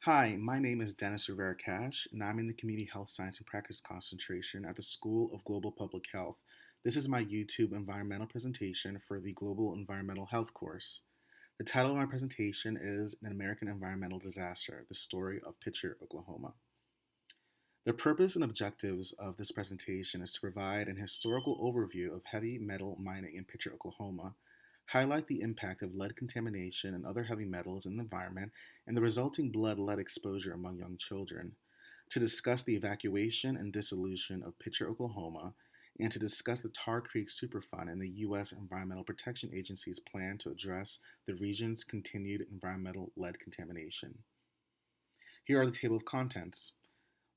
Hi, my name is Dennis Rivera-Cash, and I'm in the Community Health Science and Practice concentration at the School of Global Public Health. This is my YouTube environmental presentation for the Global Environmental Health course. The title of my presentation is An American Environmental Disaster, the Story of Picher, Oklahoma. The purpose and objectives of this presentation is to provide an historical overview of heavy metal mining in Picher, Oklahoma, highlight the impact of lead contamination and other heavy metals in the environment, and the resulting blood-lead exposure among young children, to discuss the evacuation and dissolution of Picher, Oklahoma, and to discuss the Tar Creek Superfund and the U.S. Environmental Protection Agency's plan to address the region's continued environmental lead contamination. Here are the table of contents.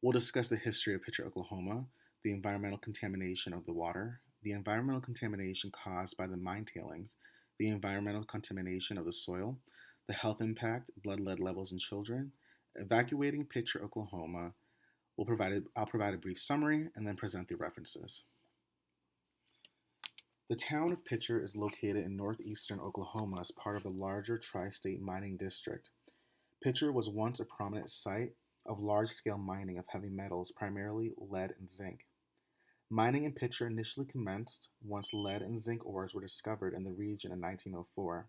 We'll discuss the history of Picher, Oklahoma, the environmental contamination of the water, the environmental contamination caused by the mine tailings, the environmental contamination of the soil, the health impact, blood lead levels in children, evacuating Picher, Oklahoma. I'll provide a brief summary and then present the references. The town of Picher is located in northeastern Oklahoma as part of the larger tri-state mining district. Picher was once a prominent site of large-scale mining of heavy metals, primarily lead and zinc. Mining in Picher initially commenced once lead and zinc ores were discovered in the region in 1904.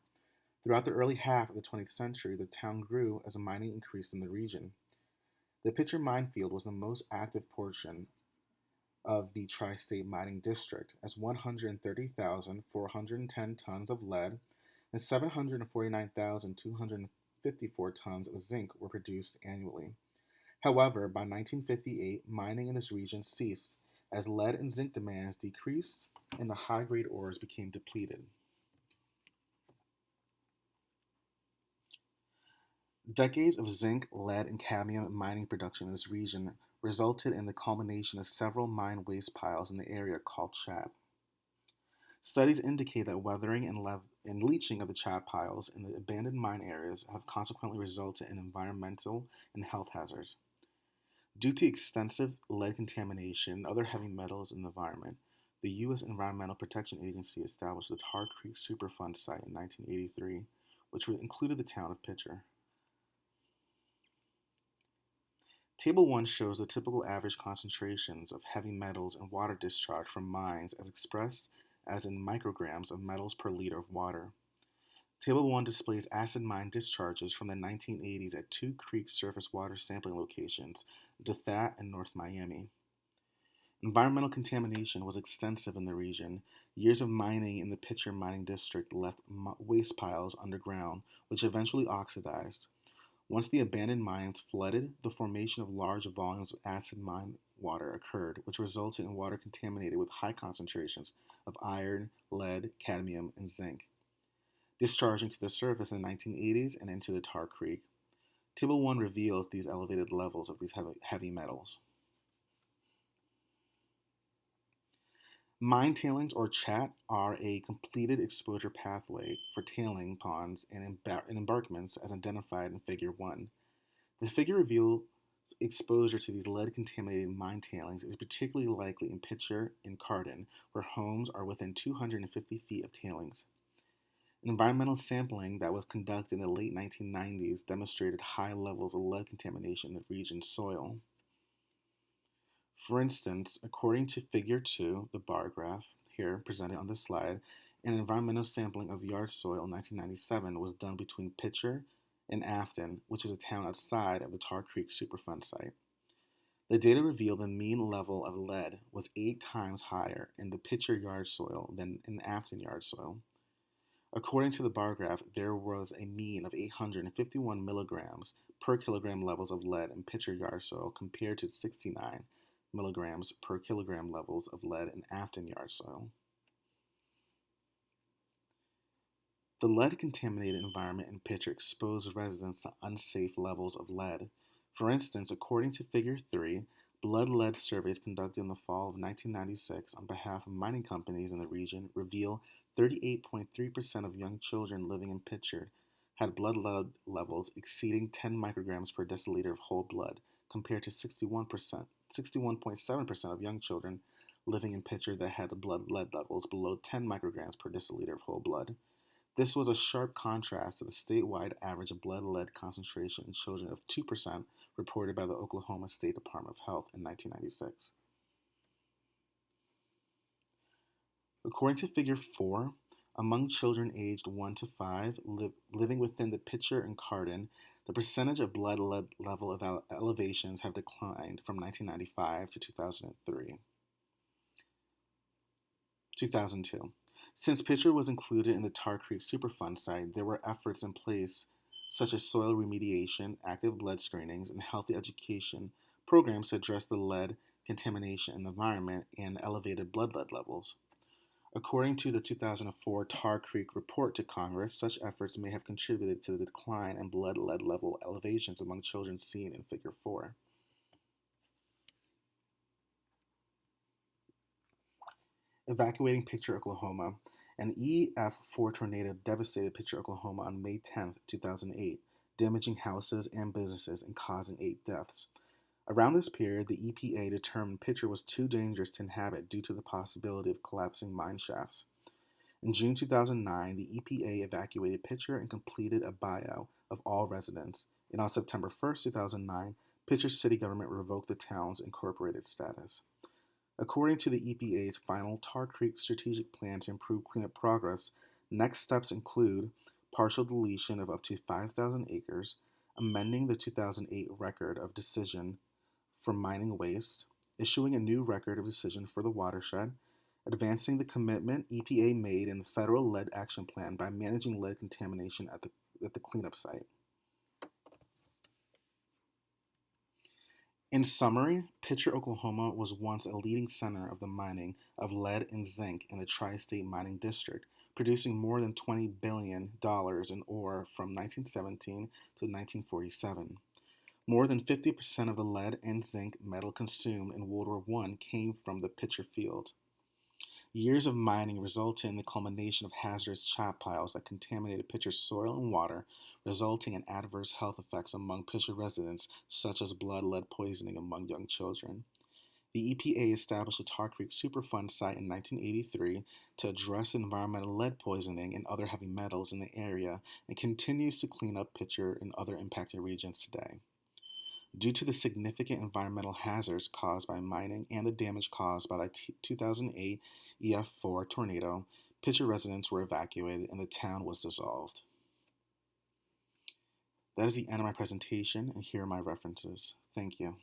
Throughout the early half of the 20th century, the town grew as mining increased in the region. The Picher mine field was the most active portion of the tri-state mining district, as 130,410 tons of lead and 749,254 tons of zinc were produced annually. However, by 1958, mining in this region ceased as lead and zinc demands decreased and the high-grade ores became depleted. Decades of zinc, lead, and cadmium mining production in this region resulted in the culmination of several mine waste piles in the area called chat. Studies indicate that weathering and leaching of the chat piles in the abandoned mine areas have consequently resulted in environmental and health hazards. Due to extensive lead contamination and other heavy metals in the environment, the U.S. Environmental Protection Agency established the Tar Creek Superfund site in 1983, which included the town of Picher. Table 1 shows the typical average concentrations of heavy metals and water discharge from mines as expressed as in micrograms of metals per liter of water. Table 1 displays acid mine discharges from the 1980s at two creek surface water sampling locations, Dethat and North Miami. Environmental contamination was extensive in the region. Years of mining in the Picher mining district left waste piles underground, which eventually oxidized. Once the abandoned mines flooded, the formation of large volumes of acid mine water occurred, which resulted in water contaminated with high concentrations of iron, lead, cadmium, and zinc, discharging to the surface in the 1980s and into the Tar Creek. Table 1 reveals these elevated levels of these heavy metals. Mine tailings, or CHAT, are a completed exposure pathway for tailing ponds and embankments as identified in Figure 1. The figure reveals exposure to these lead-contaminated mine tailings is particularly likely in Picher and Cardin, where homes are within 250 feet of tailings. Environmental sampling that was conducted in the late 1990s demonstrated high levels of lead contamination in the region's soil. For instance, according to Figure 2, the bar graph here presented on this slide, an environmental sampling of yard soil in 1997 was done between Picher and Afton, which is a town outside of the Tar Creek Superfund site. The data revealed the mean level of lead was 8 times higher in the Picher yard soil than in Afton yard soil. According to the bar graph, there was a mean of 851 milligrams per kilogram levels of lead in Picher yard soil compared to 69 milligrams per kilogram levels of lead in Afton yard soil. The lead-contaminated environment in Picher exposed residents to unsafe levels of lead. For instance, according to Figure 3, blood-lead surveys conducted in the fall of 1996 on behalf of mining companies in the region reveal 38.3% of young children living in Picher had blood lead levels exceeding 10 micrograms per deciliter of whole blood, compared to 61.7% of young children living in Picher that had blood lead levels below 10 micrograms per deciliter of whole blood. This was a sharp contrast to the statewide average blood lead concentration in children of 2% reported by the Oklahoma State Department of Health in 1996. According to Figure 4, among children aged 1 to 5 living within the Picher and Cardin, the percentage of blood lead level elevations have declined from 1995 to 2002. Since Picher was included in the Tar Creek Superfund site, there were efforts in place such as soil remediation, active lead screenings, and healthy education programs to address the lead contamination in the environment and elevated blood lead levels. According to the 2004 Tar Creek report to Congress, such efforts may have contributed to the decline in blood lead level elevations among children seen in Figure 4. Evacuating Picher, Oklahoma. An EF4 tornado devastated Picher, Oklahoma on May 10, 2008, damaging houses and businesses and causing 8 deaths. Around this period, the EPA determined Picher was too dangerous to inhabit due to the possibility of collapsing mine shafts. In June 2009, the EPA evacuated Picher and completed a buyout of all residents. And on September 1, 2009, Picher city government revoked the town's incorporated status. According to the EPA's final Tar Creek strategic plan to improve cleanup progress, next steps include partial deletion of up to 5,000 acres, amending the 2008 record of decision for mining waste, issuing a new record of decision for the watershed, advancing the commitment EPA made in the Federal Lead Action Plan by managing lead contamination at the cleanup site. In summary, Picher, Oklahoma was once a leading center of the mining of lead and zinc in the Tri-State Mining District, producing more than $20 billion in ore from 1917 to 1947. More than 50% of the lead and zinc metal consumed in World War I came from the Picher field. Years of mining resulted in the culmination of hazardous chop piles that contaminated Picher's soil and water, resulting in adverse health effects among Picher residents, such as blood lead poisoning among young children. The EPA established the Tar Creek Superfund site in 1983 to address environmental lead poisoning and other heavy metals in the area and continues to clean up Picher and other impacted regions today. Due to the significant environmental hazards caused by mining and the damage caused by the 2008 EF4 tornado, Picher residents were evacuated and the town was dissolved. That is the end of my presentation, and here are my references. Thank you.